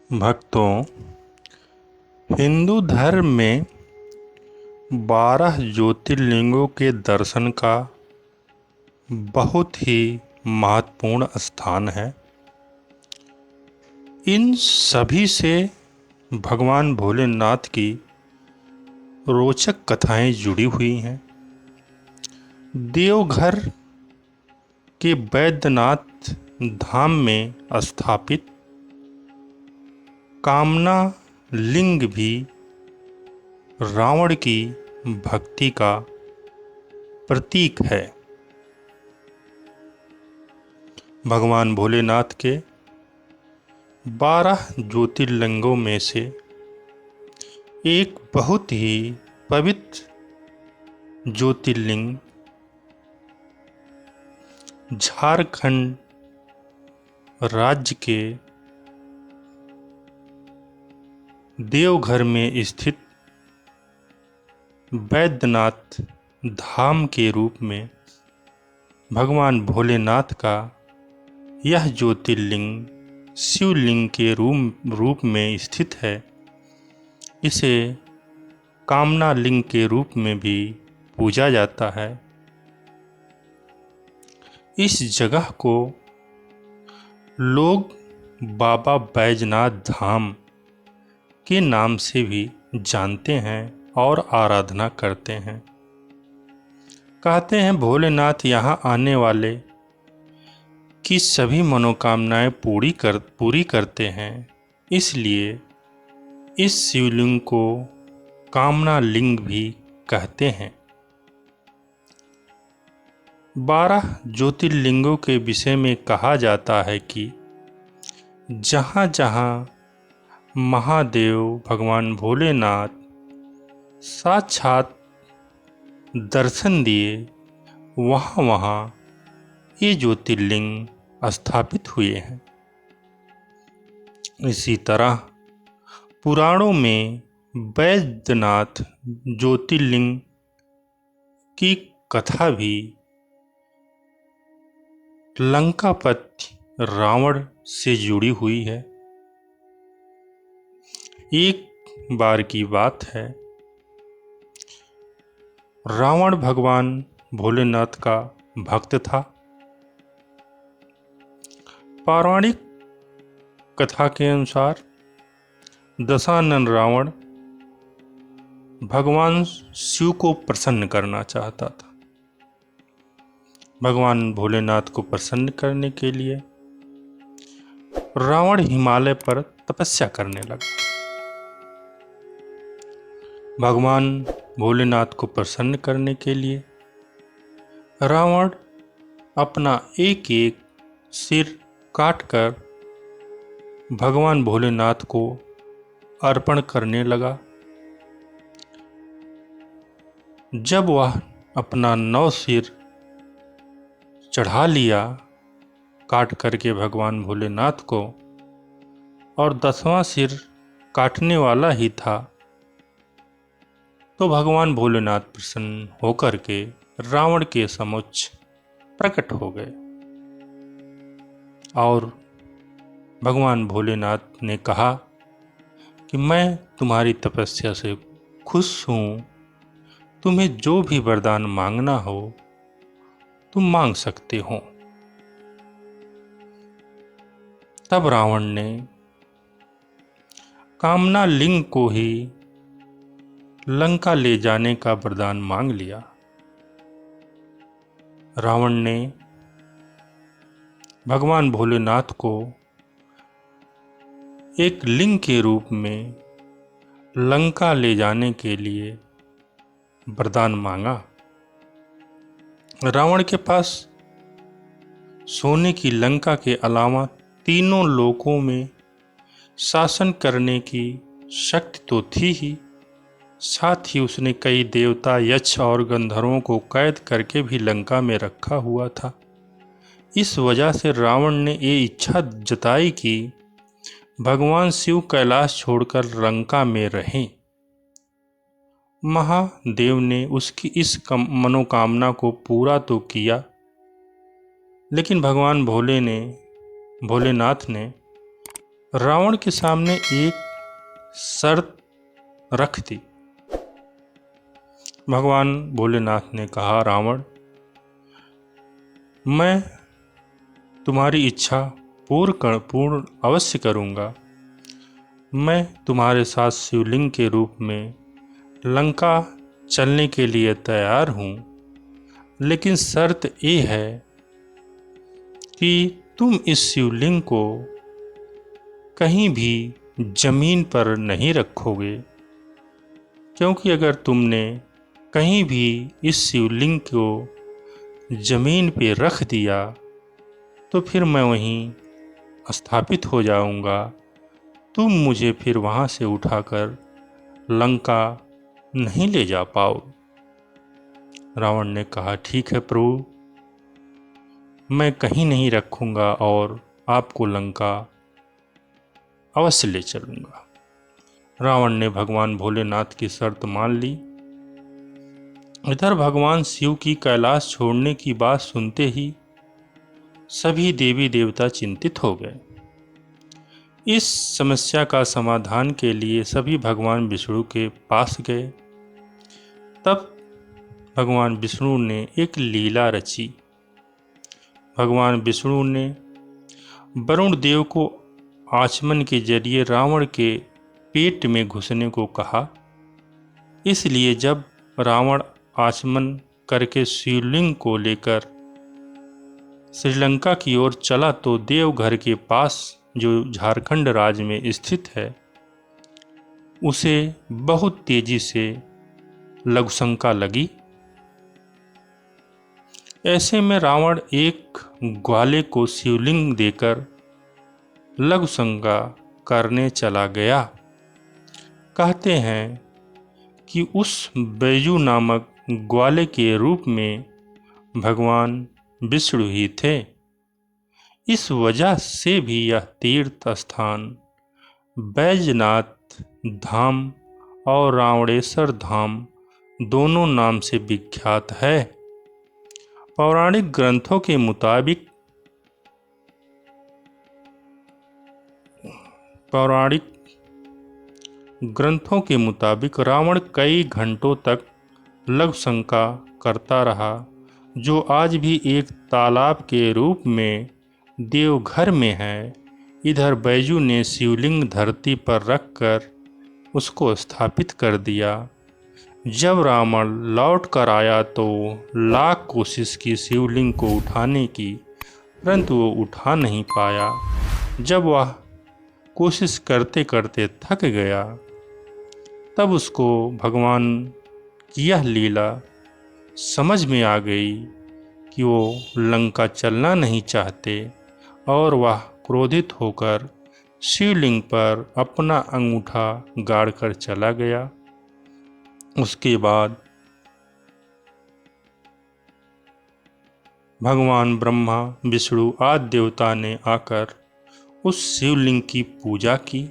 भक्तों, हिंदू धर्म में 12 ज्योतिर्लिंगों के दर्शन का बहुत ही महत्वपूर्ण स्थान है। इन सभी से भगवान भोलेनाथ की रोचक कथाएं जुड़ी हुई हैं। देवघर के बैद्यनाथ धाम में स्थापित कामना लिंग भी रावण की भक्ति का प्रतीक है। भगवान भोलेनाथ के 12 ज्योतिर्लिंगों में से एक बहुत ही पवित्र ज्योतिर्लिंग झारखंड राज्य के देवघर में स्थित बैद्यनाथ धाम के रूप में भगवान भोलेनाथ का यह ज्योतिर्लिंग शिवलिंग के रूप में स्थित है। इसे कामना लिंग के रूप में भी पूजा जाता है। इस जगह को लोग बाबा बैजनाथ धाम के नाम से भी जानते हैं और आराधना करते हैं। कहते हैं भोलेनाथ यहाँ आने वाले की सभी मनोकामनाएं पूरी करते हैं। इसलिए इस शिवलिंग को कामना लिंग भी कहते हैं। 12 ज्योतिर्लिंगों के विषय में कहा जाता है कि जहाँ जहाँ महादेव भगवान भोलेनाथ साक्षात दर्शन दिए, वहाँ वहाँ ये ज्योतिर्लिंग स्थापित हुए हैं। इसी तरह पुराणों में बैद्यनाथ ज्योतिर्लिंग की कथा भी लंकापति रावण से जुड़ी हुई है। एक बार की बात है, रावण भगवान भोलेनाथ का भक्त था। पौराणिक कथा के अनुसार दशानन रावण भगवान शिव को प्रसन्न करना चाहता था। भगवान भोलेनाथ को प्रसन्न करने के लिए रावण हिमालय पर तपस्या करने लगा। भगवान भोलेनाथ को प्रसन्न करने के लिए रावण अपना एक एक सिर काटकर भगवान भोलेनाथ को अर्पण करने लगा। जब वह अपना 9 सिर चढ़ा लिया काट करके भगवान भोलेनाथ को, और 10वां सिर काटने वाला ही था, तो भगवान भोलेनाथ प्रसन्न होकर के रावण के समक्ष प्रकट हो गए और भगवान भोलेनाथ ने कहा कि मैं तुम्हारी तपस्या से खुश हूँ, तुम्हें जो भी वरदान मांगना हो तुम मांग सकते हो। तब रावण ने कामना लिंग को ही लंका ले जाने का वरदान मांग लिया। रावण ने भगवान भोलेनाथ को एक लिंग के रूप में लंका ले जाने के लिए वरदान मांगा। रावण के पास सोने की लंका के अलावा तीनों लोकों में शासन करने की शक्ति तो थी ही, साथ ही उसने कई देवता, यक्ष और गंधर्वों को कैद करके भी लंका में रखा हुआ था। इस वजह से रावण ने ये इच्छा जताई कि भगवान शिव कैलाश छोड़कर लंका में रहें। महादेव ने उसकी इस मनोकामना को पूरा तो किया, लेकिन भगवान भोलेनाथ ने रावण के सामने एक शर्त रख दी। भगवान भोलेनाथ ने कहा, रावण, मैं तुम्हारी इच्छा पूर्ण अवश्य करूँगा। मैं तुम्हारे साथ शिवलिंग के रूप में लंका चलने के लिए तैयार हूँ, लेकिन शर्त ये है कि तुम इस शिवलिंग को कहीं भी जमीन पर नहीं रखोगे, क्योंकि अगर तुमने कहीं भी इस शिवलिंग को जमीन पे रख दिया तो फिर मैं वहीं स्थापित हो जाऊंगा। तुम मुझे फिर वहाँ से उठाकर लंका नहीं ले जा पाओ। रावण ने कहा, ठीक है प्रभु, मैं कहीं नहीं रखूंगा और आपको लंका अवश्य ले चलूंगा। रावण ने भगवान भोलेनाथ की शर्त मान ली। इधर भगवान शिव की कैलाश छोड़ने की बात सुनते ही सभी देवी देवता चिंतित हो गए। इस समस्या का समाधान के लिए सभी भगवान विष्णु के पास गए। तब भगवान विष्णु ने एक लीला रची। भगवान विष्णु ने वरुण देव को आचमन के जरिए रावण के पेट में घुसने को कहा। इसलिए जब रावण आचमन करके शिवलिंग को लेकर श्रीलंका की ओर चला तो देवघर के पास जो झारखंड राज्य में स्थित है उसे बहुत तेजी से लघुशंका लगी। ऐसे में रावण एक ग्वाले को शिवलिंग देकर लघुशंका करने चला गया। कहते हैं कि उस बैजू नामक ग्वाले के रूप में भगवान विष्णु ही थे। इस वजह से भी यह तीर्थ स्थान बैजनाथ धाम और रावणेश्वर धाम दोनों नाम से विख्यात है। पौराणिक ग्रंथों के मुताबिक रावण कई घंटों तक लघुशंका करता रहा, जो आज भी एक तालाब के रूप में देवघर में है। इधर बैजू ने शिवलिंग धरती पर रखकर उसको स्थापित कर दिया। जब रावण लौट कर आया तो लाख कोशिश की शिवलिंग को उठाने की, परंतु वो उठा नहीं पाया। जब वह कोशिश करते करते थक गया तब उसको भगवान की यह लीला समझ में आ गई कि वो लंका चलना नहीं चाहते और वह क्रोधित होकर शिवलिंग पर अपना अंगूठा गाड़कर चला गया। उसके बाद भगवान ब्रह्मा विष्णु आदि देवता ने आकर उस शिवलिंग की पूजा की।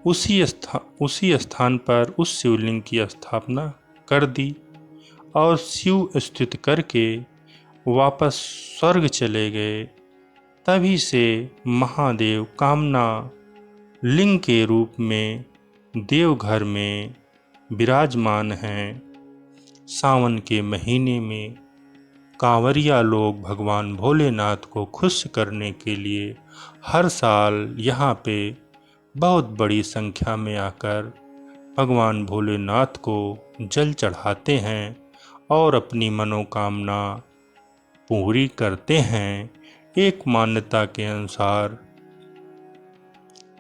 उसी स्थान पर उस शिवलिंग की स्थापना कर दी और शिव स्तुति करके वापस स्वर्ग चले गए। तभी से महादेव कामना लिंग के रूप में देवघर में विराजमान हैं। सावन के महीने में कांवरिया लोग भगवान भोलेनाथ को खुश करने के लिए हर साल यहाँ पे बहुत बड़ी संख्या में आकर भगवान भोलेनाथ को जल चढ़ाते हैं और अपनी मनोकामना पूरी करते हैं। एक मान्यता के अनुसार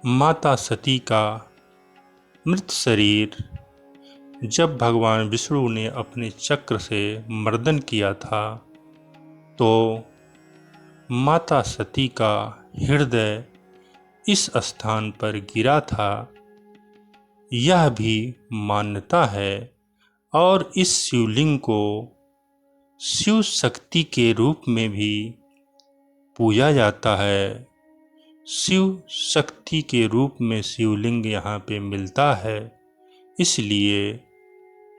माता सती का मृत शरीर जब भगवान विष्णु ने अपने चक्र से मर्दन किया था तो माता सती का हृदय इस स्थान पर गिरा था, यह भी मान्यता है। और इस शिवलिंग को शिव शक्ति के रूप में भी पूजा जाता है। शिव शक्ति के रूप में शिवलिंग यहाँ पे मिलता है, इसलिए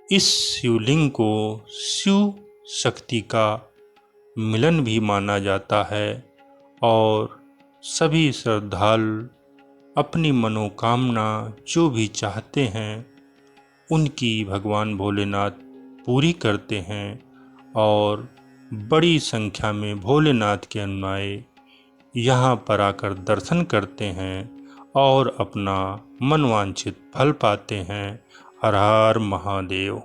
इस शिवलिंग को शिव शक्ति का मिलन भी माना जाता है। और सभी श्रद्धालु अपनी मनोकामना जो भी चाहते हैं उनकी भगवान भोलेनाथ पूरी करते हैं और बड़ी संख्या में भोलेनाथ के अनुयायी यहाँ पर आकर दर्शन करते हैं और अपना मनवांछित फल पाते हैं। हर हर महादेव।